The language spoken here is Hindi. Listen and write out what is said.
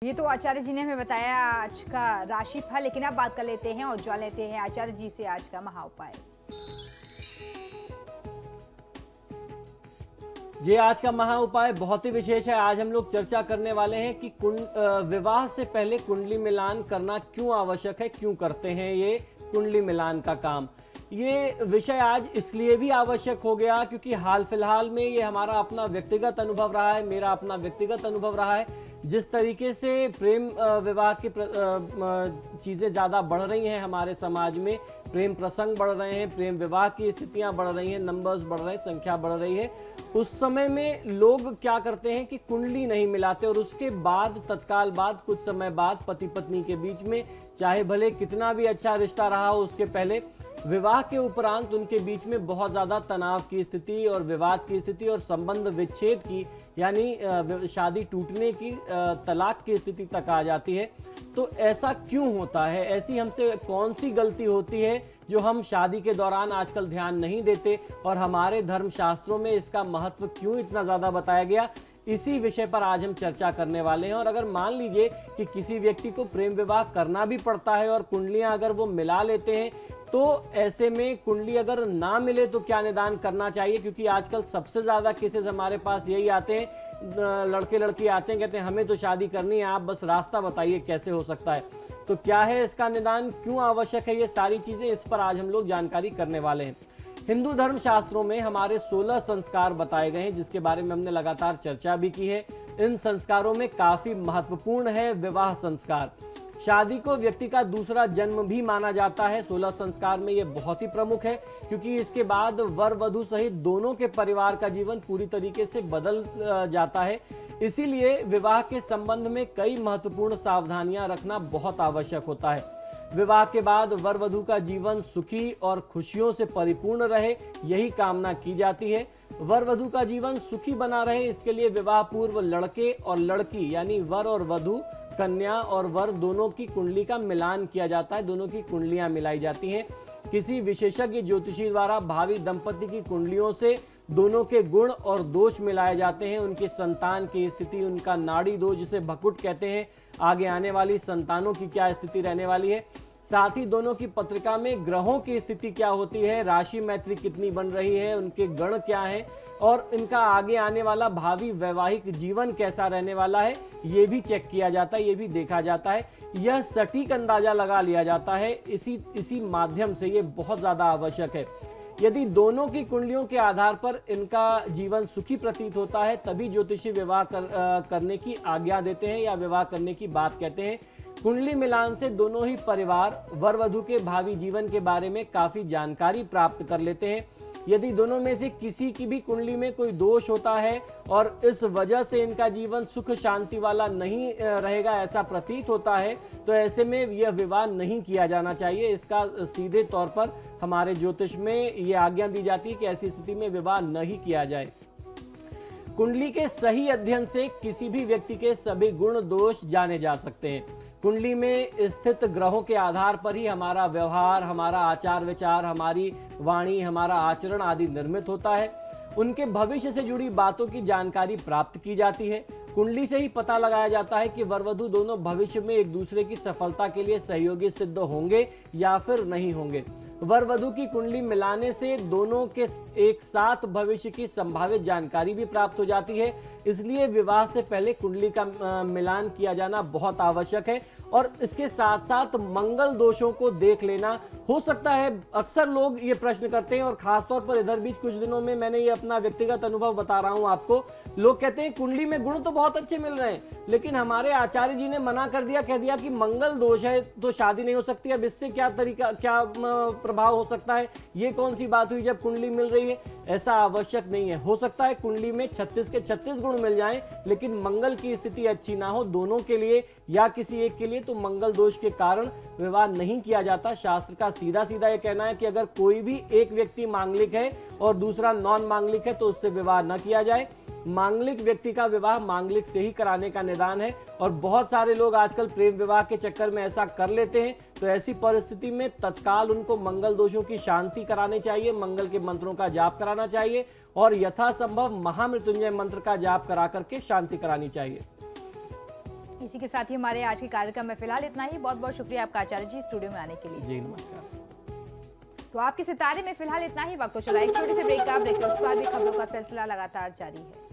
ये तो आचार्य जी ने हमें बताया आज का राशिफल, लेकिन अब बात कर लेते हैं और जान लेते हैं आचार्य जी से आज का महा उपाय। ये आज का महा उपाय बहुत ही विशेष है। आज हम लोग चर्चा करने वाले हैं कि विवाह से पहले कुंडली मिलान करना क्यों आवश्यक है, क्यों करते हैं ये कुंडली मिलान का काम। ये विषय आज इसलिए भी आवश्यक हो गया क्योंकि हाल फिलहाल में ये हमारा अपना व्यक्तिगत अनुभव रहा है, मेरा अपना व्यक्तिगत अनुभव रहा है। जिस तरीके से प्रेम विवाह की चीज़ें ज़्यादा बढ़ रही हैं हमारे समाज में, प्रेम प्रसंग बढ़ रहे हैं, प्रेम विवाह की स्थितियां बढ़ रही हैं, नंबर्स बढ़ रहे हैं, संख्या बढ़ रही है। उस समय में लोग क्या करते हैं कि कुंडली नहीं मिलाते और उसके बाद तत्काल बाद कुछ समय बाद पति पत्नी के बीच में चाहे भले कितना भी अच्छा रिश्ता रहा हो, उसके पहले विवाह के उपरांत उनके बीच में बहुत ज़्यादा तनाव की स्थिति और विवाद की स्थिति और संबंध विच्छेद की यानी शादी टूटने की, तलाक की स्थिति तक आ जाती है। तो ऐसा क्यों होता है? ऐसी हमसे कौन सी गलती होती है जो हम शादी के दौरान आजकल ध्यान नहीं देते और हमारे धर्म शास्त्रों में इसका महत्व क्यों इतना ज़्यादा बताया गया? इसी विषय पर आज हम चर्चा करने वाले हैं। और अगर मान लीजिए कि किसी व्यक्ति को प्रेम विवाह करना भी पड़ता है और कुंडलियां अगर वो मिला लेते हैं, तो ऐसे में कुंडली अगर ना मिले तो क्या निदान करना चाहिए? क्योंकि आजकल सबसे ज़्यादा केसेस हमारे पास यही आते हैं, लड़के लड़की आते हैं, कहते हैं हमें तो शादी करनी है, आप बस रास्ता बताइए कैसे हो सकता है। तो क्या है इसका निदान, क्यों आवश्यक है, ये सारी चीज़ें इस पर आज हम लोग जानकारी करने वाले हैं। हिंदू धर्म शास्त्रों में हमारे 16 संस्कार बताए गए हैं जिसके बारे में हमने लगातार चर्चा भी की है। इन संस्कारों में काफ़ी महत्वपूर्ण है विवाह संस्कार। शादी को व्यक्ति का दूसरा जन्म भी माना जाता है। 16 संस्कार में ये बहुत ही प्रमुख है क्योंकि इसके बाद वर वधू सहित दोनों के परिवार का जीवन पूरी तरीके से बदल जाता है। इसीलिए विवाह के संबंध में कई महत्वपूर्ण सावधानियां रखना बहुत आवश्यक होता है। विवाह के बाद वर वधू का जीवन सुखी और खुशियों से परिपूर्ण रहे, यही कामना की जाती है। वर वधू का जीवन सुखी बना रहे, इसके लिए विवाह पूर्व लड़के और लड़की यानी वर और वधू, कन्या और वर दोनों की कुंडली का मिलान किया जाता है, दोनों की कुंडलियां मिलाई जाती हैं। किसी विशेषज्ञ ज्योतिषी द्वारा भावी दंपति की कुंडलियों से दोनों के गुण और दोष मिलाए जाते हैं, उनकी संतान की स्थिति, उनका नाड़ी दोष जिसे भकुट कहते हैं, आगे आने वाली संतानों की क्या स्थिति रहने वाली है। साथ ही दोनों की पत्रिका में ग्रहों की स्थिति क्या होती है, राशि मैत्री कितनी बन रही है, उनके गण क्या है और इनका आगे आने वाला भावी वैवाहिक जीवन कैसा रहने वाला है, ये भी चेक किया जाता है, ये भी देखा जाता है। यह सटीक अंदाजा लगा लिया जाता है इसी माध्यम से। ये बहुत ज़्यादा आवश्यक है। यदि दोनों की कुंडलियों के आधार पर इनका जीवन सुखी प्रतीत होता है तभी ज्योतिषी विवाह करने की आज्ञा देते हैं या विवाह करने की बात कहते हैं। कुंडली मिलान से दोनों ही परिवार वर वधू के भावी जीवन के बारे में काफ़ी जानकारी प्राप्त कर लेते हैं। यदि दोनों में से किसी की भी कुंडली में कोई दोष होता है और इस वजह से इनका जीवन सुख शांति वाला नहीं रहेगा, ऐसा प्रतीत होता है, तो ऐसे में यह विवाह नहीं किया जाना चाहिए। इसका सीधे तौर पर हमारे ज्योतिष में ये आज्ञा दी जाती है कि ऐसी स्थिति में विवाह नहीं किया जाए। कुंडली के सही अध्ययन से किसी भी व्यक्ति के सभी गुण दोष जाने जा सकते हैं। कुंडली में स्थित ग्रहों के आधार पर ही हमारा व्यवहार, हमारा आचार विचार, हमारी वाणी, हमारा आचरण आदि निर्मित होता है। उनके भविष्य से जुड़ी बातों की जानकारी प्राप्त की जाती है। कुंडली से ही पता लगाया जाता है कि वर वधू दोनों भविष्य में एक दूसरे की सफलता के लिए सहयोगी सिद्ध होंगे या फिर नहीं होंगे। वर वधू की कुंडली मिलाने से दोनों के एक साथ भविष्य की संभावित जानकारी भी प्राप्त हो जाती है। इसलिए विवाह से पहले कुंडली का मिलान किया जाना बहुत आवश्यक है और इसके साथ साथ मंगल दोषों को देख लेना। हो सकता है अक्सर लोग ये प्रश्न करते हैं और खासतौर पर इधर बीच कुछ दिनों में मैंने ये अपना व्यक्तिगत अनुभव बता रहा हूँ आपको। लोग कहते हैं कुंडली में गुण तो बहुत अच्छे मिल रहे हैं लेकिन हमारे आचार्य जी ने मना कर दिया, कह दिया कि मंगल दोष है तो शादी नहीं हो सकती। अब इससे क्या प्रभाव हो सकता है? ये कौन सी बात हुई जब कुंडली मिल रही है? ऐसा आवश्यक नहीं है। हो सकता है कुंडली में 36 के 36 गुण मिल जाएं लेकिन मंगल की स्थिति अच्छी ना हो दोनों के लिए या किसी एक के लिए, तो मंगल दोष के कारण विवाह नहीं किया जाता। शास्त्र का सीधा सीधा ये कहना है कि अगर कोई भी एक व्यक्ति मांगलिक है और दूसरा नॉन मांगलिक है तो उससे विवाह न किया जाए। मांगलिक व्यक्ति का विवाह मांगलिक से ही कराने का निदान है और बहुत सारे लोग आजकल प्रेम विवाह के चक्कर में ऐसा कर लेते हैं। तो ऐसी परिस्थिति में तत्काल उनको मंगल दोषों की शांति करानी चाहिए, मंगल के मंत्रों का जाप कराना चाहिए और यथासंभव महामृत्युंजय मंत्र का जाप करा करके शांति करानी चाहिए। इसी के साथ ही हमारे आज के कार्यक्रम में फिलहाल इतना ही। बहुत बहुत शुक्रिया आपका आचार्य जी स्टूडियो में आने के लिए। जी नमस्कार। तो आपके सितारे में फिलहाल इतना ही। वक्त तो चला एक छोटे से ब्रेक का। ब्रेक के उस पार भी खबरों का सिलसिला लगातार जारी है।